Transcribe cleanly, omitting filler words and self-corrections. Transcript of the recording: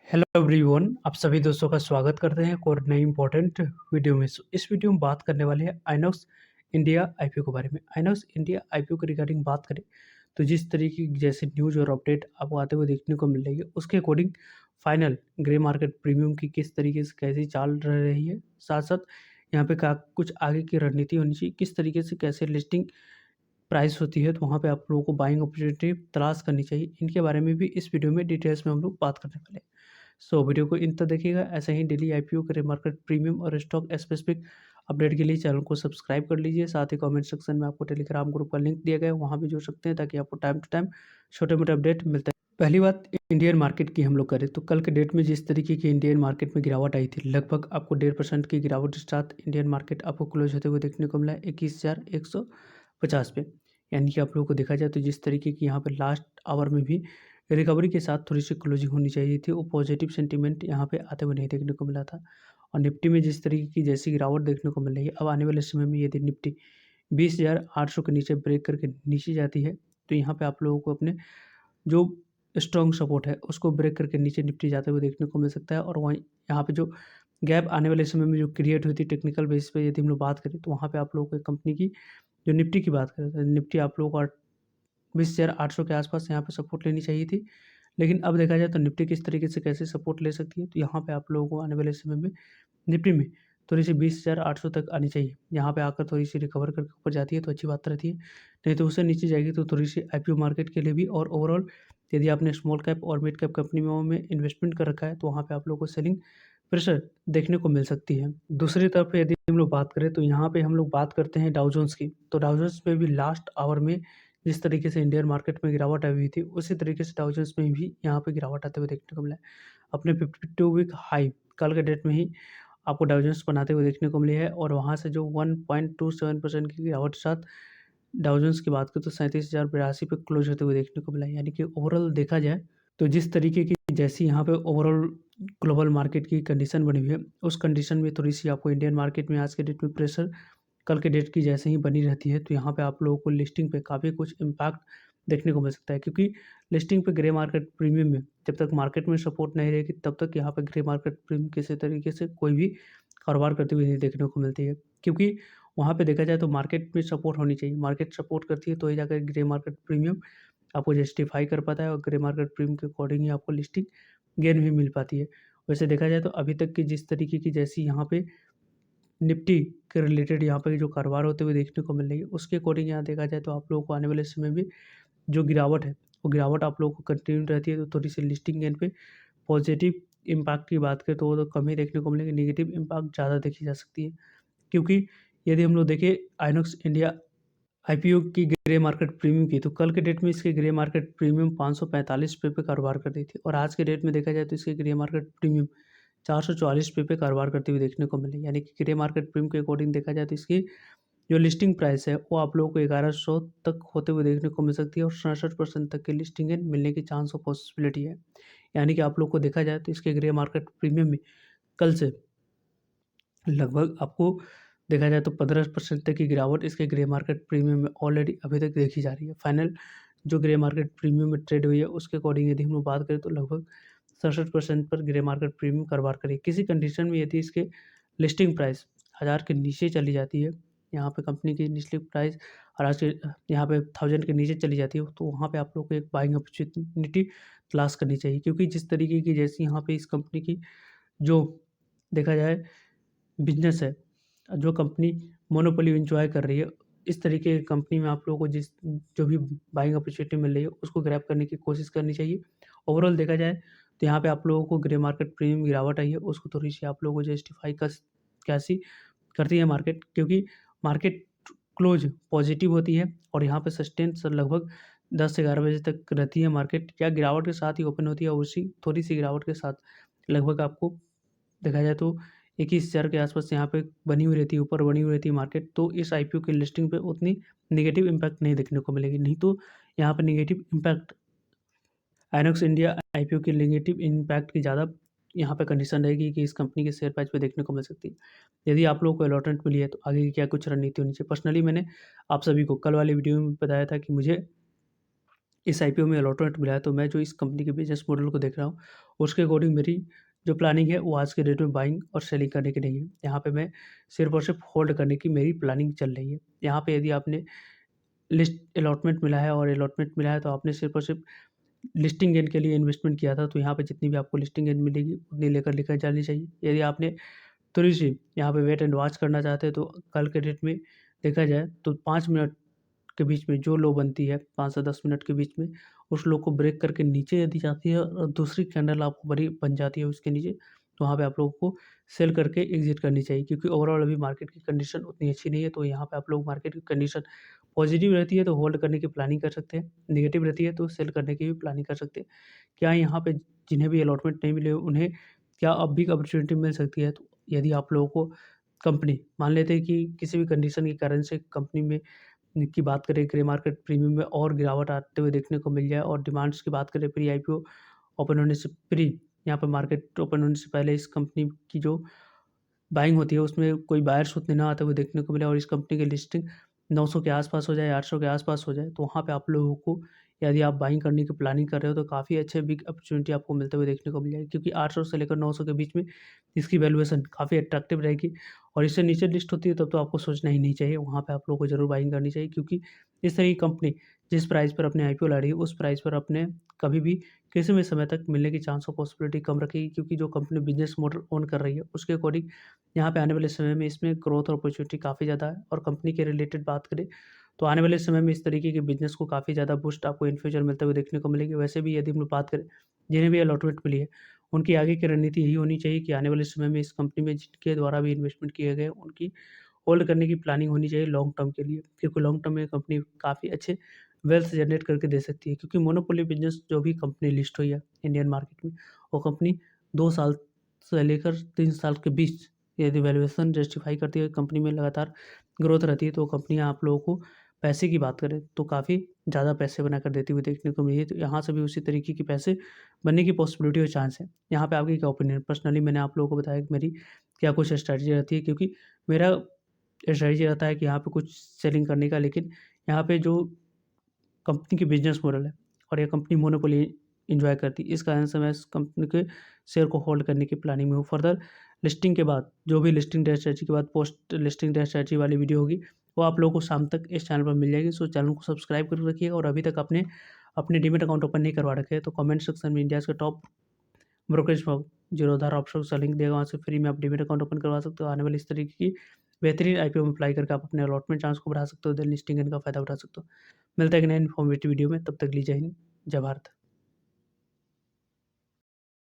Hello everyone, आप सभी दोस्तों का स्वागत करते हैं एक और नई इम्पोर्टेंट वीडियो में। इस वीडियो में बात करने वाले हैं आइनॉक्स इंडिया आईपीओ के बारे में। आइनॉक्स इंडिया आईपीओ के रिगार्डिंग बात करें तो जिस तरीके की जैसे न्यूज़ और अपडेट आपको आते हुए देखने को मिल रही है, उसके according final grey market premium की किस तरीके से कैसी चाल रही है, साथ साथ यहाँ पे का कुछ आगे की रणनीति होनी चाहिए, किस तरीके से कैसे लिस्टिंग प्राइस होती है, तो वहाँ पे आप लोगों को बाइंग अपॉर्चुनिटी तलाश करनी चाहिए। इनके बारे में भी इस वीडियो में डिटेल्स में हम लोग बात करने वाले हैं। वीडियो को इन तक देखिएगा। ऐसे ही डेली आईपीओ के मार्केट प्रीमियम और स्टॉक स्पेसिफिक अपडेट के लिए चैनल को सब्सक्राइब कर लीजिए। साथ ही कमेंट सेक्शन में आपको टेलीग्राम ग्रुप का लिंक दिया गया है, वहाँ भी जुड़ सकते हैं ताकि आपको टाइम टू टाइम छोटे मोटे अपडेट मिलते हैं। पहली बात इंडियन मार्केट की हम लोग करें तो कल के डेट में जिस तरीके की इंडियन मार्केट में गिरावट आई थी, लगभग आपको 1.5% की गिरावट के साथ इंडियन मार्केट आपको क्लोज होते हुए देखने को मिला है 21,150 पे। यानी कि आप लोगों को देखा जाए तो जिस तरीके की यहाँ पर लास्ट आवर में भी रिकवरी के साथ थोड़ी सी क्लोजिंग होनी चाहिए थी, वो पॉजिटिव सेंटीमेंट यहाँ पे आते हुए नहीं देखने को मिला था। और निफ्टी में जिस तरीके की जैसी गिरावट देखने को मिल रही है, अब आने वाले समय में यदि निफ्टी 20,800 के नीचे ब्रेक करके नीचे जाती है तो यहाँ पे आप लोगों को अपने जो स्ट्रॉन्ग सपोर्ट है उसको ब्रेक करके नीचे निफ्टी जाते हुए देखने को मिल सकता है। और वहीं यहाँ पे जो गैप आने वाले समय में जो क्रिएट हुई थी टेक्निकल बेसिस पे, यदि हम लोग बात करें तो वहाँ पे आप लोगों को कंपनी की जो निफ्टी की बात करें तो निफ्टी आप लोगों को 20,800 के आसपास यहाँ पे सपोर्ट लेनी चाहिए थी। लेकिन अब देखा जाए तो निफ्टी किस तरीके से कैसे सपोर्ट ले सकती है, तो यहाँ पे आप लोगों को आने वाले समय में निफ्टी में थोड़ी-सी 20,800 तक आनी चाहिए। यहाँ पे आकर थोड़ी-सी रिकवर करके ऊपर जाती है तो अच्छी बात रहती है। नहीं तो उससे नीचे जाएगी तो थोड़ी-सी आईपीओ मार्केट के लिए भी और ओवरऑल यदि आपने स्मॉल कैप और मिड कैप कंपनियों में इन्वेस्टमेंट कर रखा है तो वहाँ पे आप लोगों को सेलिंग प्रेशर देखने को मिल सकती है। दूसरी तरफ यदि हम लोग बात करें तो यहाँ पे हम लोग बात करते हैं डाउ जोन्स की। तो डाउ जोन्स में भी लास्ट आवर में जिस तरीके से इंडियन मार्केट में गिरावट आई हुई थी, उसी तरीके से डाउ जोन्स में भी यहाँ पे गिरावट आते हुए देखने को मिला है। अपने 52 वीक हाई कल के डेट में ही आपको डाउ जोन्स बनाते हुए देखने को मिली है और वहाँ से जो 1.27% की गिरावट के साथ डाउ जोन्स की बात करें तो 37,082 पे क्लोज होते हुए देखने को मिला है। यानी कि ओवरऑल देखा जाए तो जिस तरीके की जैसी यहाँ पे ओवरऑल ग्लोबल मार्केट की कंडीशन बनी हुई है, उस कंडीशन में थोड़ी-सी आपको इंडियन मार्केट में आज के डेट में प्रेशर कल के डेट की जैसे ही बनी रहती है, तो यहाँ पे आप लोगों को लिस्टिंग पे काफ़ी कुछ इम्पैक्ट देखने को मिल सकता है। क्योंकि लिस्टिंग पे ग्रे मार्केट प्रीमियम में जब तक मार्केट में सपोर्ट नहीं रहेगी, तब तक यहाँ पे ग्रे मार्केट प्रीमियम किसी तरीके से कोई भी कारोबार करते हुए नहीं देखने को मिलती है। क्योंकि वहाँ पे देखा जाए तो मार्केट में सपोर्ट होनी चाहिए, मार्केट सपोर्ट करती है तो ही जाकर ग्रे मार्केट प्रीमियम आपको जस्टिफाई कर पाता है और ग्रे मार्केट प्रीमियम के अकॉर्डिंग ही आपको लिस्टिंग गेन भी मिल पाती है। वैसे देखा जाए तो अभी तक की जिस तरीके की जैसी यहाँ पे निफ्टी के रिलेटेड यहाँ पे जो कारोबार होते हुए देखने को मिल रही है, उसके अकॉर्डिंग यहाँ देखा जाए तो आप लोगों को आने वाले समय में जो गिरावट है, वो गिरावट आप लोगों को कंटिन्यू रहती है, तो थोड़ी-सी लिस्टिंग गेन पे पॉजिटिव इम्पैक्ट की बात करें तो वो तो कम ही देखने को मिलेंगे, नेगेटिव इम्पैक्ट ज़्यादा देखी जा सकती है। क्योंकि यदि हम लोग देखें आइनॉक्स इंडिया आईपीओ की ग्रे मार्केट प्रीमियम की, तो कल के डेट में इसकी ग्रे मार्केट प्रीमियम ₹545 पे कारोबार कर रही थी और आज के डेट में देखा जाए तो इसकी ग्रे मार्केट प्रीमियम ₹444 पे कारोबार करती हुई देखने को मिली। यानी कि ग्रे मार्केट प्रीमियम के अकॉर्डिंग देखा जाए तो इसकी जो लिस्टिंग प्राइस है वो आप लोगों को 1100 तक होते हुए देखने को मिल सकती है और 67% तक की लिस्टिंग गेन मिलने की चांस और पॉसिबिलिटी है। यानी कि आप लोग को देखा जाए तो इसके ग्रे मार्केट प्रीमियम में कल से लगभग आपको देखा जाए तो 15% तक की गिरावट इसके ग्रे मार्केट प्रीमियम में ऑलरेडी अभी तक देखी जा रही है। फाइनल जो ग्रे मार्केट प्रीमियम में ट्रेड हुई है उसके अकॉर्डिंग यदि हम लोग बात करें तो लगभग 67% पर ग्रे मार्केट प्रीमियम कारोबार करी। किसी कंडीशन में यदि इसके लिस्टिंग प्राइस 1000 के नीचे चली जाती है, यहाँ पे कंपनी की लिस्टिंग प्राइस और आज के यहाँ पे 1000 के नीचे चली जाती है, तो वहाँ पे आप लोग को एक बाइंग अपॉर्चुनिटी तलाश करनी चाहिए। क्योंकि जिस तरीके की जैसी यहाँ पे इस कंपनी की जो देखा जाए बिज़नेस है, जो कंपनी मोनोपोली एन्जॉय कर रही है, इस तरीके की कंपनी में आप लोगों को जिस जो भी बाइंग अपॉर्चुनिटी मिल रही है, उसको ग्रैब करने की कोशिश करनी चाहिए। ओवरऑल देखा जाए तो यहाँ पे आप लोगों को ग्रे मार्केट प्रीमियम गिरावट आई है, उसको थोड़ी-सी आप लोगों को जस्टिफाई कैसी करती है मार्केट, क्योंकि मार्केट क्लोज़ पॉजिटिव होती है और यहाँ पे सस्टेन लगभग 10 से 11 बजे तक रहती है मार्केट, या गिरावट के साथ ही ओपन होती है और उसी थोड़ी-सी गिरावट के साथ लगभग आपको देखा जाए तो 21,000 के आसपास यहाँ पे बनी हुई रहती है, ऊपर बनी हुई रहती है मार्केट, तो इस आईपीओ की लिस्टिंग पे उतनी नेगेटिव इम्पैक्ट नहीं देखने को मिलेगी। नहीं तो यहाँ पे negative impact INOX India IPO की नेगेटिव इम्पैक्ट की ज़्यादा यहाँ पे कंडीशन रहेगी कि इस कंपनी के शेयर प्राइस पे देखने को मिल सकती है। यदि आप लोगों को अलॉटमेंट मिली है तो आगे की क्या कुछ रणनीति होनी चाहिए। पर्सनली मैंने आप सभी को कल वाली वीडियो में बताया था कि मुझे इस आईपीओ में अलॉटमेंट मिला है, तो मैं जो इस कंपनी के बिजनेस मॉडल को देख रहा हूँ, उसके अकॉर्डिंग मेरी जो प्लानिंग है वो आज के डेट में बाइंग और सेलिंग करने की नहीं है। यहाँ पे मैं सिर्फ और सिर्फ होल्ड करने की मेरी प्लानिंग चल रही है। यहाँ पे यदि आपने लिस्ट अलॉटमेंट मिला है और अलॉटमेंट मिला है, तो आपने सिर्फ और सिर्फ लिस्टिंग गेन के लिए इन्वेस्टमेंट किया था, तो यहाँ पे जितनी भी आपको लिस्टिंग गेन मिलेगी उतनी लेकर जानी चाहिए। यदि आपने थोड़ी-सी यहाँ पे वेट एंड वॉच करना चाहते हैं, तो कल के डेट में देखा जाए तो 5 मिनट के बीच में जो लो बनती है, 5 से 10 मिनट के बीच में, उस लो को ब्रेक करके नीचे यदि जाती है और दूसरी कैंडल आपको बड़ी बन जाती है उसके नीचे, तो वहाँ पे आप लोगों को सेल करके एग्ज़िट करनी चाहिए, क्योंकि ओवरऑल अभी मार्केट की कंडीशन उतनी अच्छी नहीं है। तो यहाँ पे आप लोग मार्केट की कंडीशन पॉजिटिव रहती है तो होल्ड करने की प्लानिंग कर सकते हैं, नेगेटिव रहती है तो सेल करने की भी प्लानिंग कर सकते हैं। क्या यहाँ पे जिन्हें भी अलॉटमेंट नहीं मिले उन्हें क्या अब भी अपॉर्चुनिटी मिल सकती है? तो यदि आप लोगों को कंपनी मान लेते हैं कि किसी भी कंडीशन के कारण से कंपनी में की बात करें, ग्रे मार्केट प्रीमियम में और गिरावट आते हुए देखने को मिल जाए, और डिमांड्स की बात करें प्री आईपीओ ओपन होने से यहाँ पे मार्केट ओपन होने से पहले इस कंपनी की जो बाइंग होती है उसमें कोई बायर्स उतने ना आते हुए देखने को मिले, और इस कंपनी की लिस्टिंग 900 के आसपास हो जाए, 800 के आसपास हो जाए, तो वहाँ पे आप लोगों को यदि आप बाइंग करने की प्लानिंग कर रहे हो तो काफ़ी अच्छे बिग अपॉर्चुनिटी आपको मिलते हुए देखने को मिल जाएगी, क्योंकि 800 से लेकर 900 के बीच में इसकी वैल्यूएशन काफ़ी अट्रैक्टिव रहेगी। और इससे नीचे लिस्ट होती है तब तो आपको सोचना ही नहीं चाहिए, वहाँ पे आप लोगों को ज़रूर बाइंग करनी चाहिए, क्योंकि इस तरह की कंपनी जिस प्राइस पर अपने आईपीओ ला रही है उस प्राइस पर अपने कभी भी किसी भी समय तक मिलने की चांस और पॉसिबिलिटी कम रखेगी, क्योंकि जो कंपनी बिजनेस मॉडल ओन कर रही है उसके अकॉर्डिंग यहाँ पे आने वाले समय में इसमें ग्रोथ और अपॉर्चुनिटी काफ़ी ज़्यादा है। और कंपनी के रिलेटेड बात करें तो आने वाले समय में इस तरीके के बिज़नेस को काफ़ी ज़्यादा बूस्ट आपको इन फ्यूचर मिलते हुए देखने को मिलेगी। वैसे भी यदि हम लोग बात करें, जिन्हें भी अलॉटमेंट मिली है, उनकी आगे की रणनीति यही होनी चाहिए कि आने वाले समय में इस कंपनी में जिनके द्वारा भी इन्वेस्टमेंट किए गए, उनकी होल्ड करने की प्लानिंग होनी चाहिए लॉन्ग टर्म के लिए, क्योंकि लॉन्ग टर्म में कंपनी काफ़ी अच्छे वेल्थ जनरेट करके दे सकती है। क्योंकि मोनोपोली बिज़नेस जो भी कंपनी लिस्ट हुई है इंडियन मार्केट में, वो कंपनी 2 साल से लेकर 3 साल के बीच यदि वैल्यूएशन जस्टिफ़ाई करती है, कंपनी में लगातार ग्रोथ रहती है, तो कंपनियाँ आप लोगों को पैसे की बात करें तो काफ़ी ज़्यादा पैसे बनाकर देती हुई देखने को मिली है। तो यहाँ से भी उसी तरीके के पैसे बनने की पॉसिबिलिटी और चांस है। यहाँ पे आपकी क्या ओपिनियन है? पर्सनली मैंने आप लोगों को बताया कि मेरी क्या कुछ स्ट्रैटेजी रहती है, क्योंकि मेरा स्ट्रैटेजी रहता है कि यहाँ पे कुछ सेलिंग करने का, लेकिन यहाँ पे जो कंपनी की बिज़नेस मॉडल है और ये कंपनी मोनोपोली एन्जॉय करती है, इस कारण से मैं इस कंपनी के शेयर को होल्ड करने की प्लानिंग में हूँ। फर्दर लिस्टिंग के बाद जो भी लिस्टिंग डे स्ट्रैटेजी के बाद पोस्ट लिस्टिंग डे स्ट्रैटेजी वाली वीडियो होगी, वो आप लोगों को शाम तक इस चैनल पर मिल जाएगी। सो चैनल को सब्सक्राइब करके रखिएगा, और अभी तक आपने अपने डीमैट अकाउंट ओपन नहीं करवा रखे हैं तो कमेंट सेक्शन में इंडियाज़ के top brokerage firm Zerodha option का लिंक देगा, वहाँ से फ्री में आप डीमैट अकाउंट ओपन करवा सकते हो। आने वाली इस तरीके की बेहतरीन आईपीओ में अप्लाई करके आप अपने अलॉटमेंट चांस को बढ़ा सकते हो, देन लिस्टिंग का फ़ायदा उठा सकते हो। मिलता है एक नए इन्फॉर्मेटिव वीडियो में, तब तक के लिए जय हिंद, जय भारत।